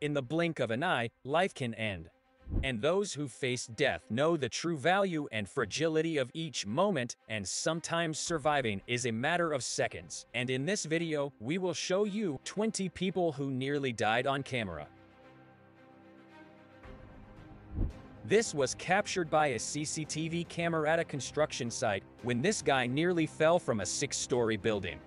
In the blink of an eye, life can end. And those who face death know the true value and fragility of each moment, and sometimes surviving is a matter of seconds. And in this video, we will show you 20 people who nearly died on camera. This was captured by a CCTV camera at a construction site when this guy nearly fell from a 6-story building.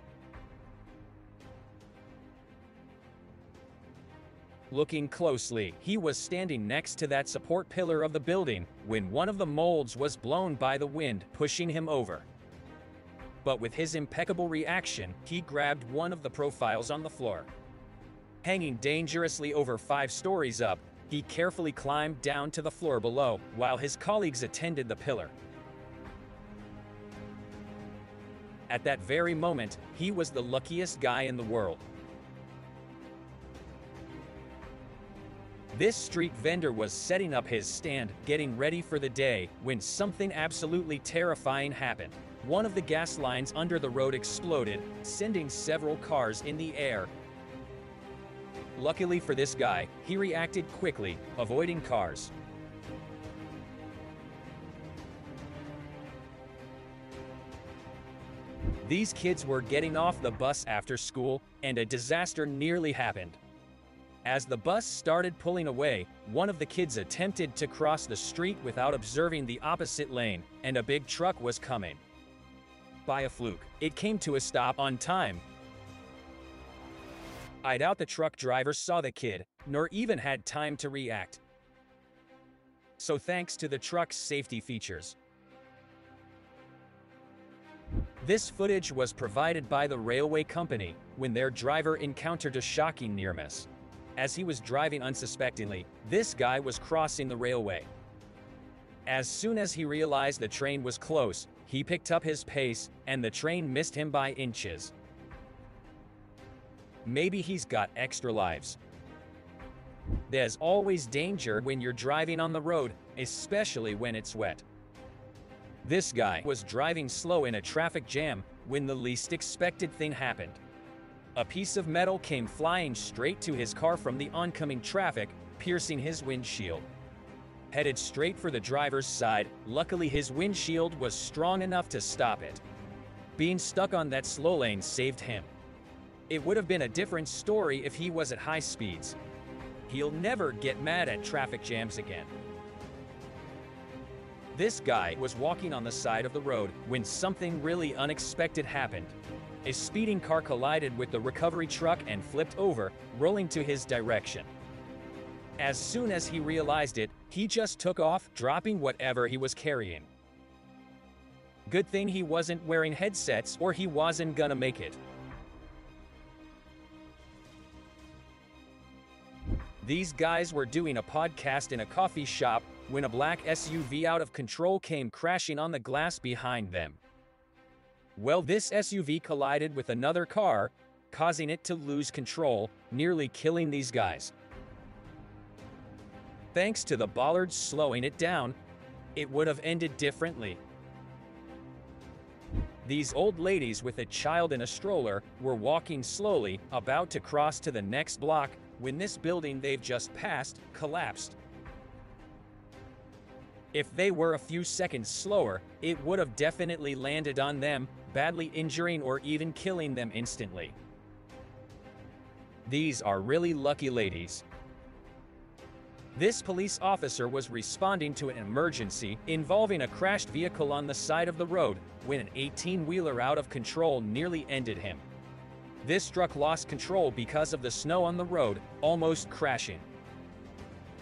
Looking closely, he was standing next to that support pillar of the building when one of the molds was blown by the wind, pushing him over. But with his impeccable reaction, he grabbed one of the profiles on the floor. Hanging dangerously over 5 stories up, he carefully climbed down to the floor below, while his colleagues attended the pillar. At that very moment, he was the luckiest guy in the world. This street vendor was setting up his stand, getting ready for the day, when something absolutely terrifying happened. One of the gas lines under the road exploded, sending several cars in the air. Luckily for this guy, he reacted quickly, avoiding cars. These kids were getting off the bus after school, and a disaster nearly happened. As the bus started pulling away, one of the kids attempted to cross the street without observing the opposite lane, and a big truck was coming. By a fluke, it came to a stop on time. I doubt the truck driver saw the kid, nor even had time to react. So thanks to the truck's safety features. This footage was provided by the railway company when their driver encountered a shocking near miss. As he was driving unsuspectingly, this guy was crossing the railway. As soon as he realized the train was close, he picked up his pace, and the train missed him by inches. Maybe he's got extra lives. There's always danger when you're driving on the road, especially when it's wet. This guy was driving slow in a traffic jam when the least expected thing happened. A piece of metal came flying straight to his car from the oncoming traffic, piercing his windshield. Headed straight for the driver's side, luckily his windshield was strong enough to stop it. Being stuck on that slow lane saved him. It would have been a different story if he was at high speeds. He'll never get mad at traffic jams again. This guy was walking on the side of the road when something really unexpected happened. A speeding car collided with the recovery truck and flipped over, rolling to his direction. As soon as he realized it, he just took off, dropping whatever he was carrying. Good thing he wasn't wearing headsets, or he wasn't gonna make it. These guys were doing a podcast in a coffee shop when a black SUV out of control came crashing on the glass behind them. Well, this SUV collided with another car, causing it to lose control, nearly killing these guys. Thanks to the bollards slowing it down, it would have ended differently. These old ladies with a child in a stroller were walking slowly, about to cross to the next block, when this building they've just passed collapsed. If they were a few seconds slower, it would have definitely landed on them, badly injuring or even killing them instantly. These are really lucky ladies. This police officer was responding to an emergency involving a crashed vehicle on the side of the road when an 18-wheeler out of control nearly ended him. This truck lost control because of the snow on the road, almost crashing.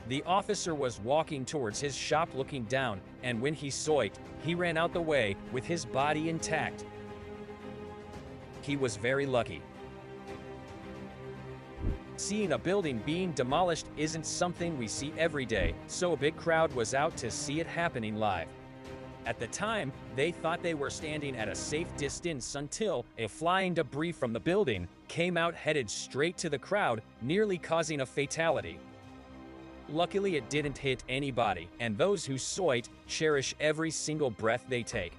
The officer was walking towards his shop looking down, and when he saw it, he ran out the way with his body intact. He was very lucky. Seeing a building being demolished isn't something we see every day, so a big crowd was out to see it happening live. At the time, they thought they were standing at a safe distance until a flying debris from the building came out headed straight to the crowd, nearly causing a fatality. Luckily, it didn't hit anybody, and those who saw it cherish every single breath they take.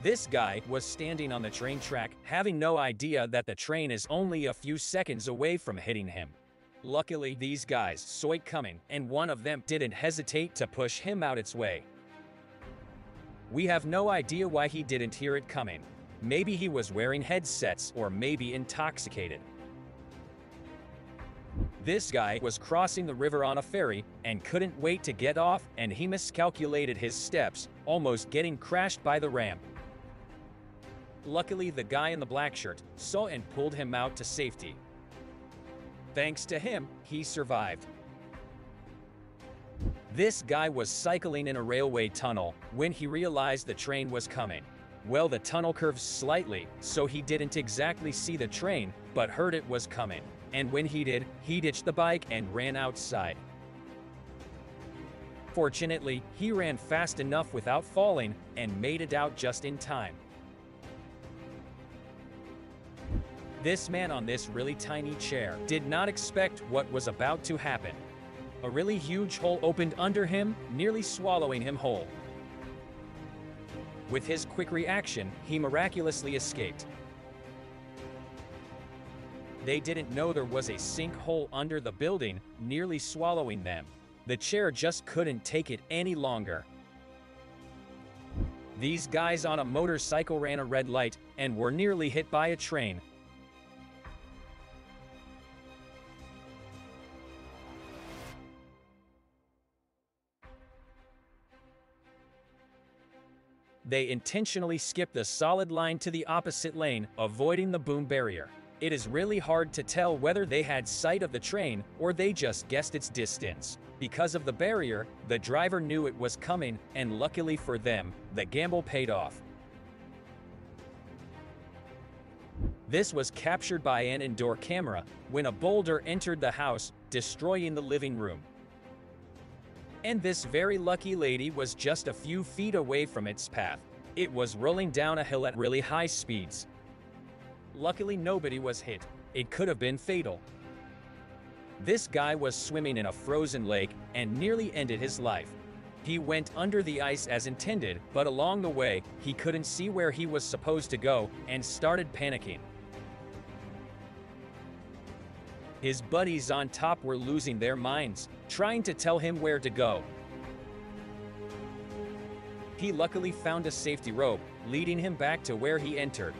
This guy was standing on the train track, having no idea that the train is only a few seconds away from hitting him. Luckily, these guys saw it coming, and one of them didn't hesitate to push him out its way. We have no idea why he didn't hear it coming. Maybe he was wearing headsets or maybe intoxicated. This guy was crossing the river on a ferry and couldn't wait to get off, and he miscalculated his steps, almost getting crashed by the ramp. Luckily, the guy in the black shirt saw and pulled him out to safety. Thanks to him, he survived. This guy was cycling in a railway tunnel when he realized the train was coming. Well, the tunnel curves slightly, so he didn't exactly see the train, but heard it was coming. And when he did, he ditched the bike and ran outside. Fortunately, he ran fast enough without falling and made it out just in time. This man on this really tiny chair did not expect what was about to happen. A really huge hole opened under him, nearly swallowing him whole. With his quick reaction, he miraculously escaped. They didn't know there was a sinkhole under the building, nearly swallowing them. The chair just couldn't take it any longer. These guys on a motorcycle ran a red light and were nearly hit by a train. They intentionally skipped the solid line to the opposite lane, avoiding the boom barrier. It is really hard to tell whether they had sight of the train or they just guessed its distance. Because of the barrier, the driver knew it was coming, and luckily for them, the gamble paid off. This was captured by an indoor camera when a boulder entered the house, destroying the living room. And this very lucky lady was just a few feet away from its path. It was rolling down a hill at really high speeds. Luckily, nobody was hit. It could have been fatal. This guy was swimming in a frozen lake and nearly ended his life. He went under the ice as intended, but along the way, he couldn't see where he was supposed to go and started panicking. His buddies on top were losing their minds, trying to tell him where to go. He luckily found a safety rope, leading him back to where he entered.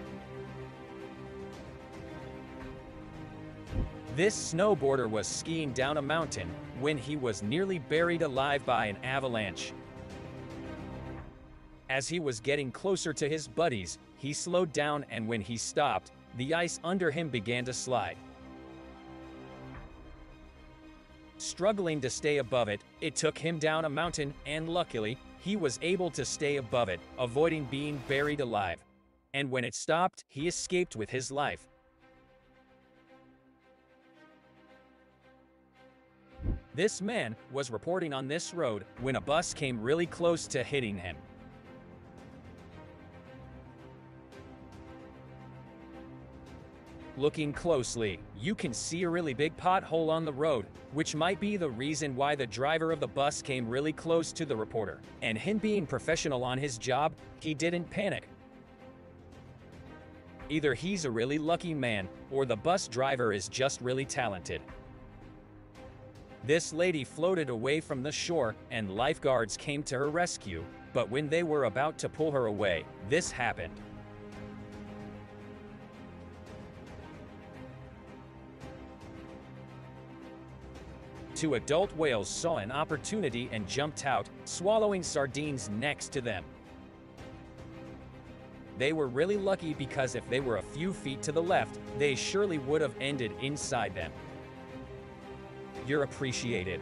This snowboarder was skiing down a mountain when he was nearly buried alive by an avalanche. As he was getting closer to his buddies, he slowed down, and when he stopped, the ice under him began to slide. Struggling to stay above it, it took him down a mountain, and luckily, he was able to stay above it, avoiding being buried alive. And when it stopped, he escaped with his life. This man was reporting on this road when a bus came really close to hitting him. Looking closely, you can see a really big pothole on the road, which might be the reason why the driver of the bus came really close to the reporter. And him being professional on his job, he didn't panic. Either he's a really lucky man, or the bus driver is just really talented. This lady floated away from the shore, and lifeguards came to her rescue, but when they were about to pull her away, this happened. Two adult whales saw an opportunity and jumped out, swallowing sardines next to them. They were really lucky because if they were a few feet to the left, they surely would have ended inside them. You're appreciated.